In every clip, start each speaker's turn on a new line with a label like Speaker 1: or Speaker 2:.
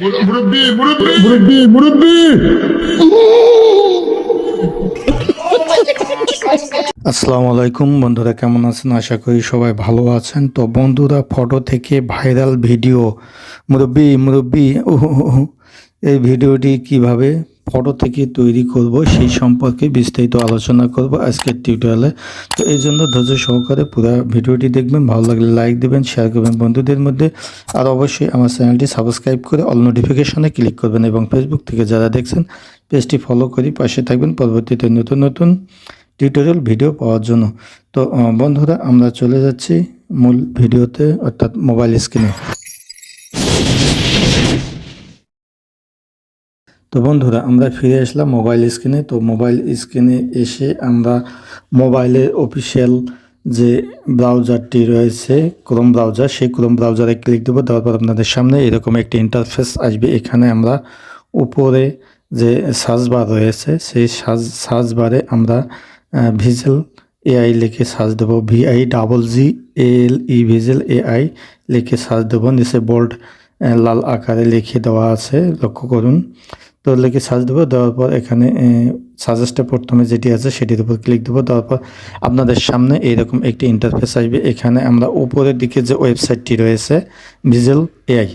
Speaker 1: মুরব্বি মুরব্বি মুরব্বি মুরব্বি।
Speaker 2: আসসালামু আলাইকুম বন্ধুরা, কেমন আছেন? আশা করি সবাই ভালো আছেন। তো বন্ধুরা, ফটো থেকে ভাইরাল ভিডিও মুরব্বি মুরব্বি এই ভিডিওটি কিভাবে ফটো থেকে তৈরি করব সেই সম্পর্কে বিস্তারিত আলোচনা করব আজকের টিউটোরিয়ালে। তো এই জন্য ধৈর্য সহকারে পুরো ভিডিওটি দেখবেন, ভালো লাগলে লাইক দেবেন, শেয়ার করবেন বন্ধুদের মধ্যে, আর অবশ্যই আমার চ্যানেলটি সাবস্ক্রাইব করে অল নোটিফিকেশনে ক্লিক করবেন এবং ফেসবুক থেকে যারা দেখছেন পেজটি ফলো করে পাশে থাকবেন পরবর্তীতে নতুন নতুন টিউটোরিয়াল ভিডিও পাওয়ার জন্য। তো বন্ধুরা, আমরা চলে যাচ্ছি মূল ভিডিওতে, অর্থাৎ মোবাইল স্ক্রিনে। তো বন্ধুরা, আমরা ফিরে আসলাম মোবাইল স্ক্রিনে। তো মোবাইল স্ক্রিনে এসে আমরা মোবাইলের অফিসিয়াল যে ব্রাউজারটি রয়েছে ক্রোম ব্রাউজার, সেই ক্রোম ব্রাউজারে ক্লিক দেবো। দেওয়ার পর আপনাদের সামনে এরকম একটি ইন্টারফেস আসবে। এখানে আমরা উপরে যে সার্চ বার রয়েছে সেই সার্চ বারে আমরা ভিজুয়াল এআই লিখে সার্চ দেবো। VIGGLE ভিজুয়াল এআই লিখে সার্চ দেবো। নিচে বোল্ড লাল আকারে লিখে দেওয়া আছে, লক্ষ্য করুন। তো লিখে সার্চ দেবো। দেওয়ার পর এখানে সাজেস্টে প্রথমে যেটি আছে সেটির উপর ক্লিক দেবো। দেওয়ার পর আপনাদের সামনে এইরকম একটি ইন্টারফেস আসবে। এখানে আমরা উপরের দিকে যে ওয়েবসাইটটি রয়েছে ভিজুয়াল এআই,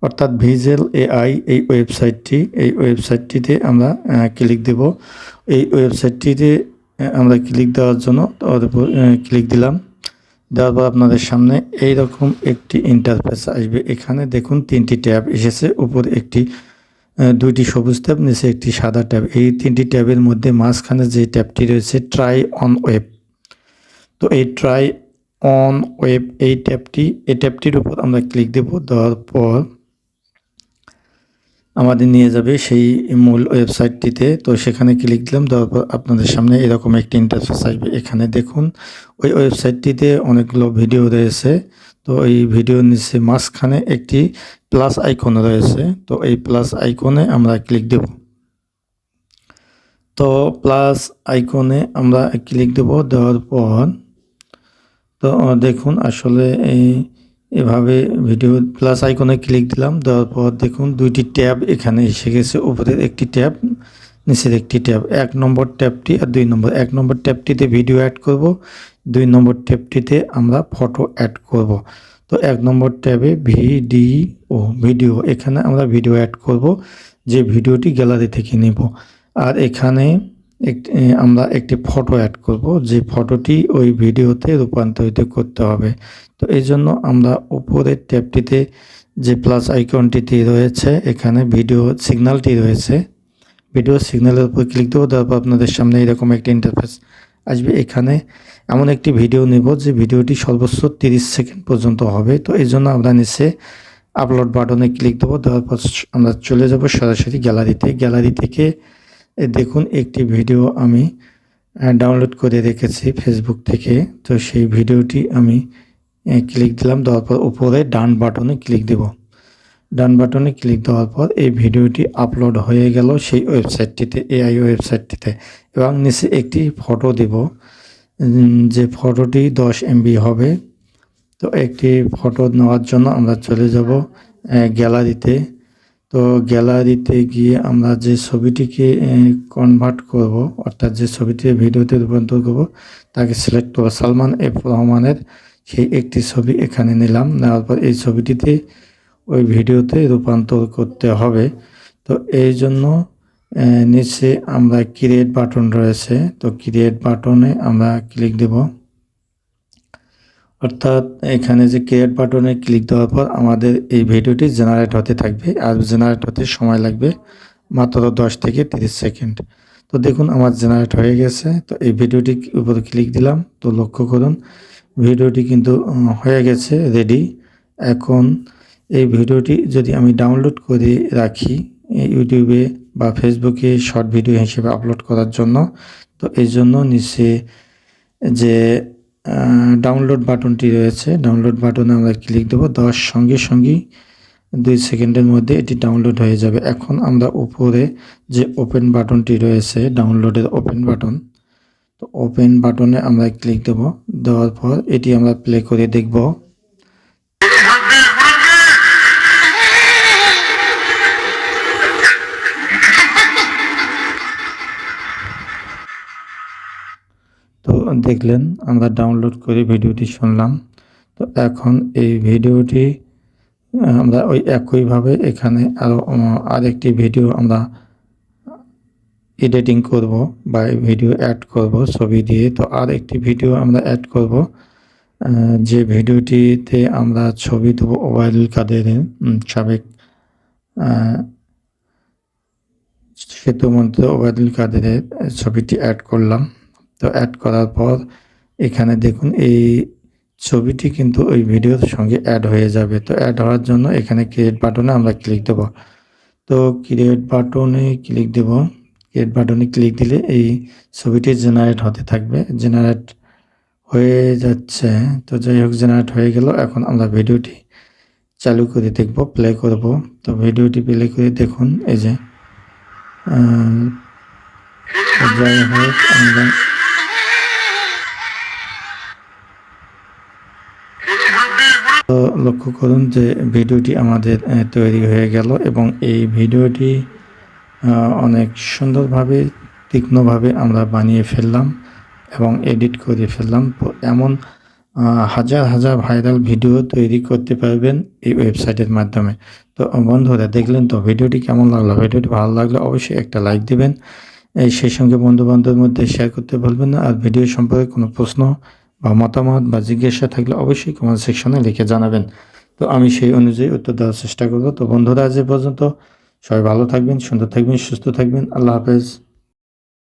Speaker 2: অর্থাৎ ভিজুয়াল এআই, এই ওয়েবসাইটটিতে আমরা ক্লিক দেব। এই ওয়েবসাইটটিতে আমরা ক্লিক দেওয়ার জন্য ওর উপর ক্লিক দিলাম। দেওয়ার পর আপনাদের সামনে এইরকম একটি ইন্টারফেস আসবে। এখানে দেখুন তিনটি ট্যাব এসেছে। উপরে একটি দুইটি সবুজ ট্যাব, নিচে একটি সাদা ট্যাব। এই তিনটি ট্যাবের মধ্যে মাঝখানে যে ট্যাবটি রয়েছে ট্রাই অন ওয়েব। তো এই ট্রাই অন ওয়েব এই ট্যাবটির উপর আমরা ক্লিক দেব। দেওয়ার পর আমাদের নিয়ে যাবে সেই মূল ওয়েবসাইটটিতে। তো সেখানে ক্লিক দিলাম। দেওয়ার পর আপনাদের সামনে এরকম একটি ইন্টারফেস আসবে। এখানে দেখুন ওই ওয়েবসাইটটিতে অনেকগুলো ভিডিও রয়েছে। তো এই ভিডিওর নিচে মাঝখানে একটি প্লাস আইকন রয়েছে। তো এই প্লাস আইকনে আমরা ক্লিক দেব। তো প্লাস আইকনে আমরা ক্লিক দেব। দেওয়ার পর তো দেখুন আসলে এভাবে ভিডিও প্লাস আইকনে ক্লিক দিলাম। দেওয়ার পর দেখুন দুইটি ট্যাব এখানে এসে গেছে। উপরের একটি ট্যাব, নিচের একটি ট্যাব। 1 নম্বর ট্যাবটি আর 2 নম্বর। 1 নম্বর ট্যাবটিতে ভিডিও অ্যাড করব, 2 নম্বর ট্যাবটিতে আমরা ফটো অ্যাড করব। তো 1 নম্বর ট্যাবে ভিডিও, এখানে আমরা ভিডিও অ্যাড করব, যে ভিডিওটি গ্যালারি থেকে নিব। আর এখানে আমরা একটি ফটো অ্যাড করব, যে ফটোটি ওই ভিডিওতে রূপান্তরিত করতে হবে। তো এই জন্য আমরা উপরের ট্যাবটিতে যে প্লাস আইকনটিতে রয়েছে এখানে ভিডিও সিগন্যালটি রয়েছে, ভিডিও সিগন্যালের উপর ক্লিক দেবো। তারপর আপনাদের সামনে এরকম একটি ইন্টারফেস আসবে। এখানে এমন একটি ভিডিও নেব যে ভিডিওটি সর্বোচ্চ 30 সেকেন্ড পর্যন্ত হবে। তো এই জন্য আমরা নিচে আপলোড বাটনে ক্লিক দেবো। দেওয়ার পর আমরা চলে যাব সরাসরি গ্যালারিতে। গ্যালারি থেকে দেখুন একটি ভিডিও আমি ডাউনলোড করে রেখেছি ফেসবুক থেকে। তো সেই ভিডিওটি আমি ক্লিক দিলাম। দেওয়ার পর উপরে ডান বাটনে ক্লিক দেব। ডান বাটনে ক্লিক দেওয়ার পর এই ভিডিওটি আপলোড হয়ে গেল সেই ওয়েবসাইটটিতে, এআই ওয়েবসাইটটিতে। এবং নিচে একটি ফটো দেব, যে ফটোটি 10 MB হবে। তো একটি ফটো নেওয়ার জন্য আমরা চলে যাব গ্যালারিতে। তো গ্যালারিতে গিয়ে আমরা যে ছবিটিকে কনভার্ট করব, অর্থাৎ যে ছবিটি ভিডিওতে রূপান্তর করব তাকে সিলেক্ট করব। সালমান এফ রহমানের সেই একটি ছবি এখানে নিলাম। নেওয়ার পর এই ছবিটিতে ওই ভিডিওতে রূপান্তর করতে হবে। তো এই জন্য নিচে আমরা ক্রিয়েট বাটন রয়েছে, তো ক্রিয়েট বাটনে আমরা ক্লিক দেব। অর্থাৎ এখানে যে ক্রিয়েট বাটনে ক্লিক দেওয়ার পর আমাদের এই ভিডিওটি জেনারেট হতে থাকবে, আর জেনারেট হতে সময় লাগবে মাত্র 10 থেকে 30 সেকেন্ড। তো দেখুন আমার জেনারেট হয়ে গেছে। তো এই ভিডিওটি উপরে ক্লিক দিলাম। তো লক্ষ্য করুন ভিডিওটি কিন্তু হয়ে গেছে রেডি। এখন এই ভিডিওটি যদি আমি ডাউনলোড করে রাখি ইউটিউবে বা ফেসবুকে শর্ট ভিডিও হিসেবে আপলোড করার জন্য, তো এই জন্য নিচে যে ডাউনলোড বাটনটি রয়েছে, ডাউনলোড বাটনে আমরা ক্লিক দেবো। দেওয়ার সঙ্গে সঙ্গেই 2 সেকেন্ডের মধ্যে এটি ডাউনলোড হয়ে যাবে। এখন আমরা উপরে যে ওপেন বাটনটি রয়েছে, ডাউনলোডের ওপেন বাটন, তো ওপেন বাটনে আমরা ক্লিক দেব। দেওয়ার পর এটি আমরা প্লে করে দেখব। দেখলেন, আমরা ডাউনলোড করে ভিডিওটি শুনলাম। তো এখন এই ভিডিওটি আমরা ওই একইভাবে এখানে আরেকটি ভিডিও আমরা এডিটিং করব বা ভিডিও অ্যাড করব ছবি দিয়ে। তো আর একটি ভিডিও আমরা অ্যাড করব, যে ভিডিওটিতে আমরা ছবি দেবো ওবায়দুল কাদেরের, সাবেক সেতুমন্ত্রী ওবায়দুল কাদেরের ছবিটি অ্যাড করলাম। তো অ্যাড করার পর এখানে দেখুন এই ছবিটি কিন্তু ওই ভিডিওর সঙ্গে অ্যাড হয়ে যাবে। তো অ্যাড হওয়ার জন্য এখানে ক্রিয়েট বাটনে আমরা ক্লিক দেব। তো ক্রিয়েট বাটনে ক্লিক দেব। ক্রিয়েট বাটনে ক্লিক দিলে এই ছবিটি জেনারেট হতে থাকবে। জেনারেট হয়ে যাচ্ছে। তো যাই হোক, জেনারেট হয়ে গেল। এখন আমরা ভিডিওটি চালু করে দেখব, প্লে করব। তো ভিডিওটি প্লে করে দেখুন, এই যে যাই হোক আমরা তো লক্ষ্য করুন যে ভিডিওটি আমাদের তৈরি হয়ে গেল এবং এই ভিডিওটি অনেক সুন্দরভাবে তীক্ষ্ণভাবে আমরা বানিয়ে ফেললাম এবং এডিট করে ফেললাম। তো এমন হাজার হাজার ভাইরাল ভিডিও তৈরি করতে পারবেন এই ওয়েবসাইটের মাধ্যমে। তো বন্ধুরা, দেখলেন তো ভিডিওটি কেমন লাগলো? ভিডিওটি ভালো লাগলে অবশ্যই একটা লাইক দেবেন, সেই সঙ্গে বন্ধুবান্ধবের মধ্যে শেয়ার করতে ভুলবেন না। আর ভিডিও সম্পর্কে কোনো প্রশ্ন বা মতামত বা জিজ্ঞাসা থাকলে অবশ্যই কমেন্ট সেকশনে লিখে জানাবেন। তো আমি সেই অনুযায়ী উত্তর দেওয়ার চেষ্টা করব। তো বন্ধুরা, আজ এ পর্যন্ত। সবাই ভালো থাকবেন, সুন্দর থাকবেন, সুস্থ থাকবেন। আল্লাহ হাফেজ।